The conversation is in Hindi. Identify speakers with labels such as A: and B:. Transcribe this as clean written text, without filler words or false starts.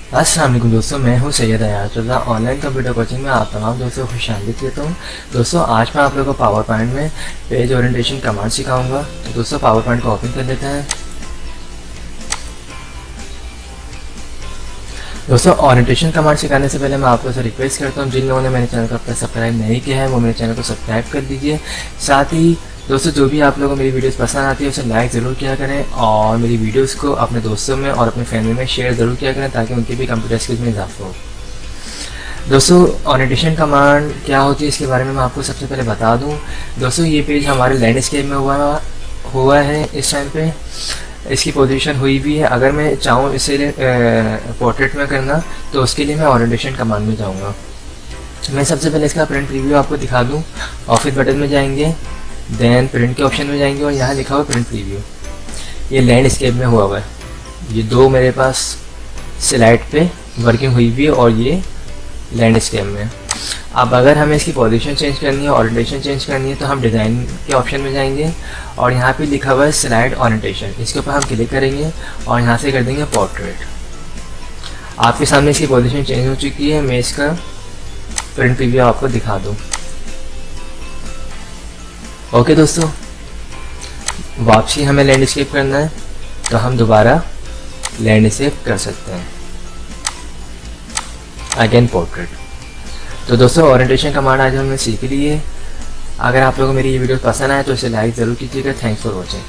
A: अस्सलाम वालेकुम दोस्तों, मैं हूं सैयद अयाजुल्लाह। ऑनलाइन कंप्यूटर कोचिंग में आप तमाम दोस्तों को खुशामदीद कहता हूं। दोस्तों आज मैं आप लोगों को पावर पॉइंट में पेज ओरिएंटेशन कमांड सिखाऊंगा। तो दोस्तों पावर पॉइंट को ओपन कर लेते हैं। दोस्तों ओरिएंटेशन कमांड सिखाने से पहले मैं आपको से रिक्वेस्ट करता हूं, जिन लोगों ने मेरे चैनल को अब तक सब्सक्राइब नहीं किया है वो मेरे चैनल को सब्सक्राइब कर दीजिए। साथ ही दोस्तों जो भी आप लोगों को मेरी वीडियोस पसंद आती है उसे लाइक ज़रूर किया करें और मेरी वीडियोस को अपने दोस्तों में और अपने फैमिली में शेयर ज़रूर किया करें ताकि उनकी भी कंप्यूटर स्किल्स में इजाफा हो। दोस्तों ओरिएंटेशन कमांड क्या होती है इसके बारे में मैं आपको सबसे पहले बता दूं। दोस्तों ये पेज हमारे लैंडस्केप में हुआ है इस टाइम पे, इसकी पोजीशन हुई भी है। अगर मैं चाहूँ इसे पोर्ट्रेट में करना तो उसके लिए मैं ओरिएंटेशन कमांड में जाऊँगा। मैं सबसे पहले इसका प्रिंट रिव्यू आपको दिखा दूँ। ऑफिस बटन में जाएंगे, देन प्रिंट के ऑप्शन में जाएंगे और यहाँ लिखा हुआ प्रिंट रिव्यू। ये लैंडस्केप में हुआ है। ये दो मेरे पास स्लाइड पे वर्किंग हुई हुई है और ये लैंडस्केप में। अब अगर हमें इसकी पोजीशन चेंज करनी है, ओरिएंटेशन चेंज करनी है तो हम डिज़ाइन के ऑप्शन में जाएंगे और यहाँ पे लिखा हुआ है स्लाइड ओरिएंटेशन। इसके ऊपर हम क्लिक करेंगे और यहाँ से कर देंगे पोर्ट्रेट। आपके सामने इसकी पोजीशन चेंज हो चुकी है। मैं इसका प्रिंट रिव्यू आपको दिखा दूँ। ओके दोस्तों, वापसी हमें लैंडस्केप करना है तो हम दोबारा लैंडस्केप कर सकते हैं, अगेन पोर्ट्रेट। तो दोस्तों ओरिएंटेशन कमांड आज हमने सीख ली है। अगर आप लोगों को मेरी ये वीडियो पसंद आए तो इसे लाइक ज़रूर कीजिएगा। Thanks for watching.